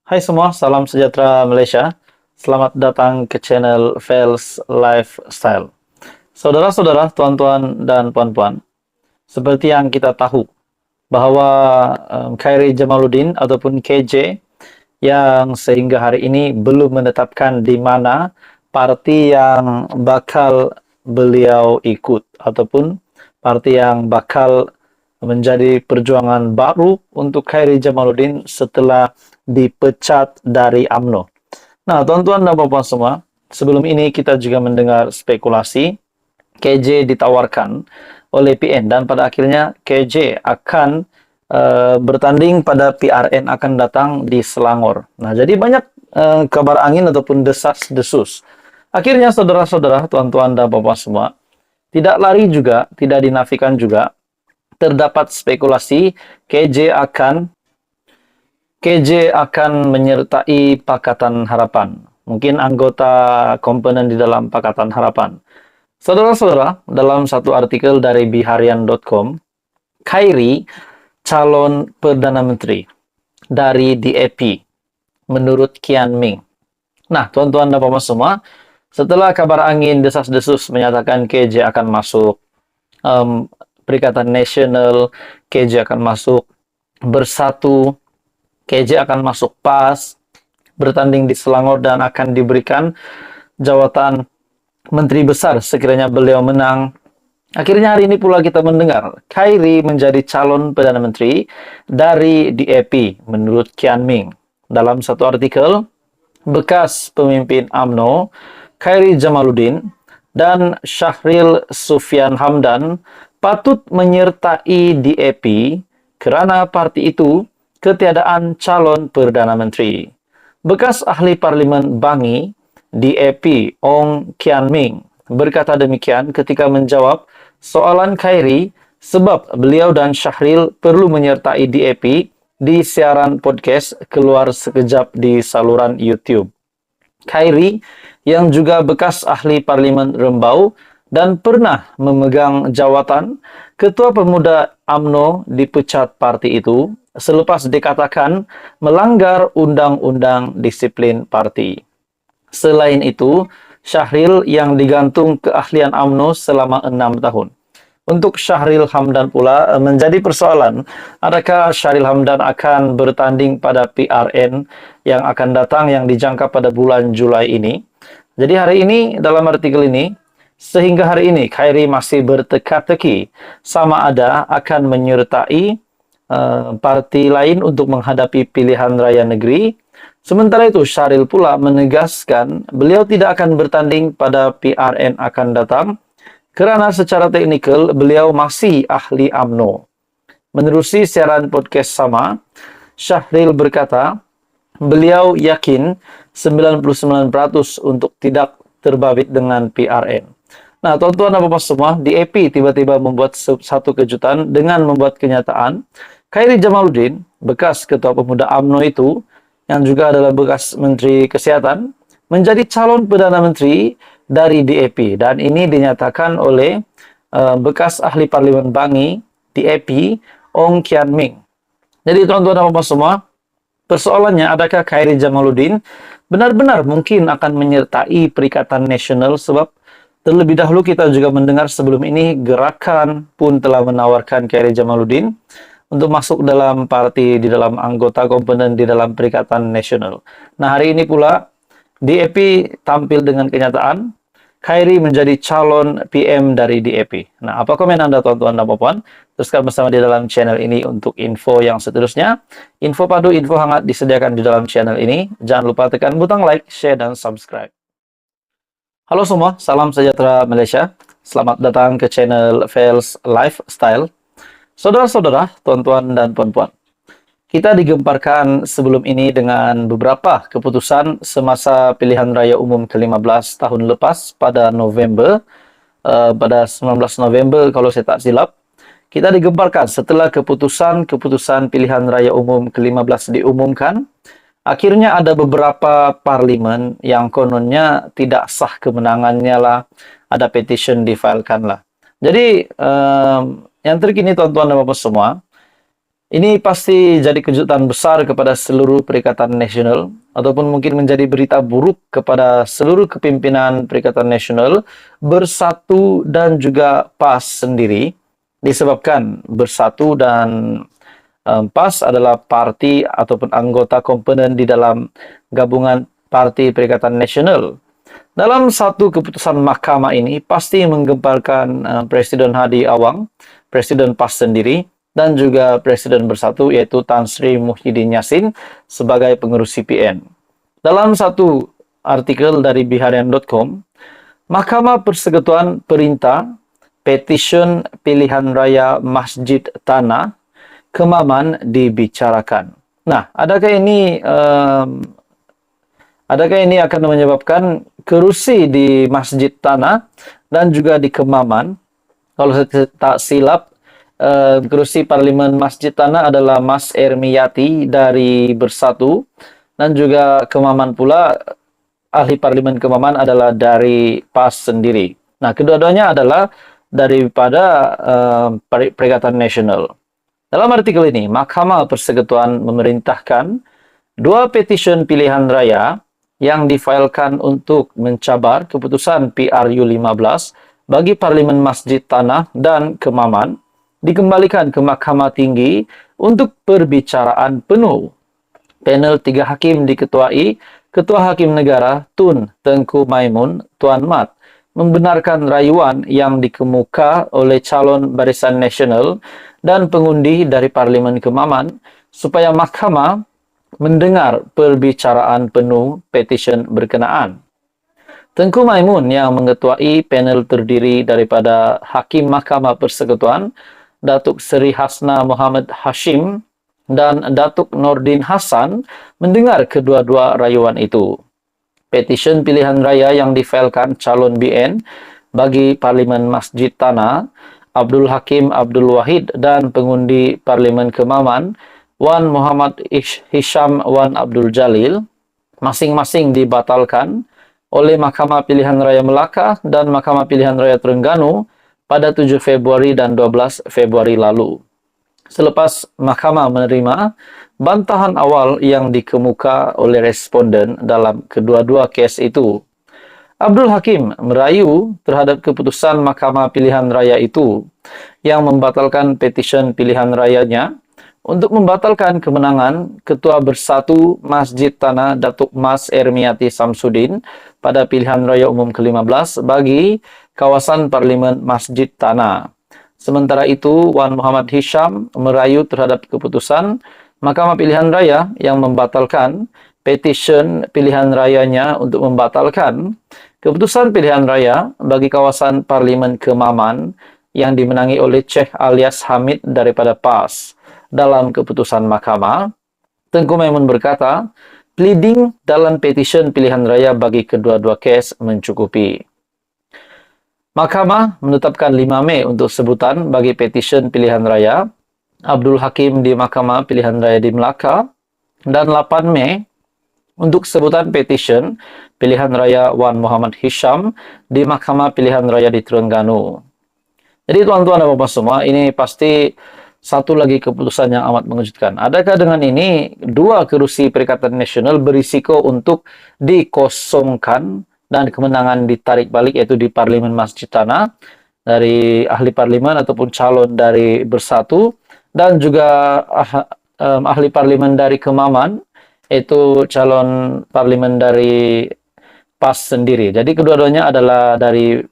Hai semua, salam sejahtera Malaysia. Selamat datang ke channel Fels Lifestyle. Saudara-saudara, tuan-tuan dan puan-puan, seperti yang kita tahu bahwa Khairi Jamaluddin ataupun KJ yang sehingga hari ini belum menetapkan di mana parti yang bakal beliau ikut ataupun parti yang bakal menjadi perjuangan baru untuk Khairi Jamaluddin setelah dipecat dari UMNO. Nah, tuan-tuan dan puan-puan semua, sebelum ini kita juga mendengar spekulasi KJ ditawarkan oleh PN dan pada akhirnya KJ akan bertanding pada PRN akan datang di Selangor. Nah, jadi banyak kabar angin ataupun desas-desus. Akhirnya saudara-saudara, tuan-tuan dan puan-puan semua, tidak lari juga, tidak dinafikan juga, terdapat spekulasi KJ akan menyertai Pakatan Harapan. Mungkin anggota komponen di dalam Pakatan Harapan. Saudara-saudara, dalam satu artikel dari biharian.com, Khairi calon Perdana Menteri dari DAP menurut Kian Ming. Nah, tuan-tuan dan puan-puan semua, setelah kabar angin desas-desus menyatakan KJ akan masuk Perikatan Nasional, KJ akan masuk Bersatu, KJ akan masuk PAS, bertanding di Selangor dan akan diberikan jawatan Menteri Besar sekiranya beliau menang. Akhirnya hari ini pula kita mendengar Khairi menjadi calon Perdana Menteri dari DAP menurut Kian Ming. Dalam satu artikel, bekas pemimpin UMNO Khairi Jamaluddin dan Syahril Sufyan Hamdan patut menyertai DAP kerana parti itu ketiadaan calon Perdana Menteri. Bekas ahli Parlimen Bangi DAP Ong Kian Ming berkata demikian ketika menjawab soalan Khairi sebab beliau dan Syahril perlu menyertai DAP di siaran podcast keluar sekejap di saluran YouTube. Khairi yang juga bekas ahli Parlimen Rembau dan pernah memegang jawatan Ketua Pemuda UMNO dipecat parti itu selepas dikatakan melanggar Undang-Undang Disiplin Parti. Selain itu, Syahril yang digantung keahlian UMNO selama 6 tahun. Untuk Syahril Hamdan pula menjadi persoalan, adakah Syahril Hamdan akan bertanding pada PRN yang akan datang yang dijangka pada bulan Julai ini. Jadi hari ini dalam artikel ini, sehingga hari ini Khairi masih berteka-teki sama ada akan menyertai parti lain untuk menghadapi pilihan raya negeri. Sementara itu Syahril pula menegaskan beliau tidak akan bertanding pada PRN akan datang kerana secara teknikal beliau masih ahli UMNO. Menerusi siaran podcast sama, Syahril berkata beliau yakin 99% untuk tidak terbabit dengan PRN. Nah, tuan-tuan dan puan-puan semua, DAP tiba-tiba membuat satu kejutan dengan membuat kenyataan Khairi Jamaluddin, bekas Ketua Pemuda UMNO itu, yang juga adalah bekas Menteri Kesihatan, menjadi calon Perdana Menteri dari DAP. Dan ini dinyatakan oleh bekas ahli Parlimen Bangi, DAP, Ong Kian Ming. Jadi tuan-tuan dan puan-puan semua, persoalannya adakah Khairi Jamaluddin benar-benar mungkin akan menyertai Perikatan Nasional sebab terlebih dahulu kita juga mendengar sebelum ini gerakan pun telah menawarkan Khairi Jamaluddin untuk masuk dalam parti di dalam anggota komponen di dalam Perikatan Nasional. Nah, hari ini pula DAP tampil dengan kenyataan Khairi menjadi calon PM dari DAP. Nah, apa komen Anda tuan-tuan dan puan-puan? Teruskan bersama di dalam channel ini untuk info yang seterusnya. Info padu, info hangat disediakan di dalam channel ini. Jangan lupa tekan butang like, share, dan subscribe. Halo semua, salam sejahtera Malaysia. Selamat datang ke channel Fels Lifestyle. Saudara-saudara, tuan-tuan dan puan-puan, kita digemparkan sebelum ini dengan beberapa keputusan semasa pilihan raya umum ke-15 tahun lepas pada November, pada 19 November kalau saya tak silap. Kita digemparkan setelah keputusan pilihan raya umum ke-15 diumumkan, akhirnya ada beberapa parlimen yang kononnya tidak sah kemenangannya lah, ada petition difilekan lah. Jadi, yang terkini tuan-tuan dan puan-puan semua, Ini pasti jadi kejutan besar kepada seluruh Perikatan Nasional, ataupun mungkin menjadi berita buruk kepada seluruh kepimpinan Perikatan Nasional, Bersatu dan juga PAS sendiri, disebabkan Bersatu dan PAS adalah parti ataupun anggota komponen di dalam gabungan Parti Perikatan Nasional. Dalam satu keputusan mahkamah ini pasti menggemparkan Presiden Hadi Awang, Presiden PAS sendiri, dan juga Presiden Bersatu yaitu Tan Sri Muhyiddin Yassin sebagai pengurus CPN. Dalam satu artikel dari biharian.com, Mahkamah Persekutuan perintah petition pilihan raya Masjid Tanah Kemaman dibicarakan. Nah, adakah ini akan menyebabkan kerusi di Masjid Tanah dan juga di Kemaman? Kalau saya tak silap, kerusi Parlimen Masjid Tanah adalah Mas Ermiyati dari Bersatu, dan juga Kemaman pula, ahli Parlimen Kemaman adalah dari PAS sendiri. Nah, kedua-duanya adalah daripada Perikatan Nasional. Dalam artikel ini, Mahkamah Persekutuan memerintahkan dua petition pilihan raya yang difailkan untuk mencabar keputusan PRU 15 bagi Parlimen Masjid Tanah dan Kemaman dikembalikan ke Mahkamah Tinggi untuk perbicaraan penuh. Panel 3 hakim diketuai Ketua Hakim Negara Tun Tengku Maimun Tuan Mat membenarkan rayuan yang dikemuka oleh calon Barisan Nasional dan pengundi dari Parlimen Kemaman supaya mahkamah mendengar perbicaraan penuh petisyen berkenaan. Tengku Maimun yang mengetuai panel terdiri daripada Hakim Mahkamah Persekutuan Datuk Seri Hasna Muhammad Hashim dan Datuk Nordin Hassan mendengar kedua-dua rayuan itu. Petisyen pilihan raya yang difailkan calon BN bagi Parlimen Masjid Tanah, Abdul Hakim Abdul Wahid dan pengundi Parlimen Kemaman, Wan Muhammad Hisham Wan Abdul Jalil, masing-masing dibatalkan oleh Mahkamah Pilihan Raya Melaka dan Mahkamah Pilihan Raya Terengganu pada 7 Februari dan 12 Februari lalu. Selepas mahkamah menerima bantahan awal yang dikemuka oleh responden dalam kedua-dua kes itu, Abdul Hakim merayu terhadap keputusan Mahkamah Pilihan Raya itu yang membatalkan petisyen pilihan rayanya untuk membatalkan kemenangan Ketua Bersatu Masjid Tanah Datuk Mas Ermiyati Samsudin pada pilihan raya umum ke-15 bagi kawasan Parlimen Masjid Tanah. Sementara itu, Wan Muhammad Hisham merayu terhadap keputusan Mahkamah Pilihan Raya yang membatalkan petisyen pilihan rayanya untuk membatalkan keputusan pilihan raya bagi kawasan Parlimen Kemaman yang dimenangi oleh Sheikh alias Hamid daripada PAS. Dalam keputusan mahkamah, Tengku Maimun berkata, pleading dalam petisyen pilihan raya bagi kedua-dua kes mencukupi. Mahkamah menetapkan 5 Mei untuk sebutan bagi petisyen pilihan raya Abdul Hakim di Mahkamah Pilihan Raya di Melaka dan 8 Mei untuk sebutan petisyen pilihan raya Wan Muhammad Hisham di Mahkamah Pilihan Raya di Terengganu. Jadi tuan-tuan dan bapak semua, ini pasti satu lagi keputusan yang amat mengejutkan. Adakah dengan ini dua kerusi Perikatan Nasional berisiko untuk dikosongkan dan kemenangan ditarik balik, yaitu di Parlimen Masjid Tanah dari ahli parlimen ataupun calon dari Bersatu, dan juga ahli parlimen dari Kemaman, yaitu calon parlimen dari PAS sendiri. Jadi kedua-duanya adalah dari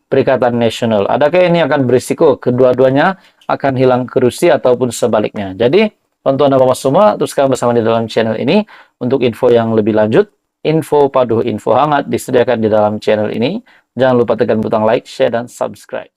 Perikatan Nasional. Adakah ini akan berisiko kedua-duanya akan hilang kerusi ataupun sebaliknya? Jadi tuan-tuan dan bapak semua, teruskan bersama di dalam channel ini untuk info yang lebih lanjut. Info paduh, info hangat disediakan di dalam channel ini. Jangan lupa tekan butang like, share, dan subscribe.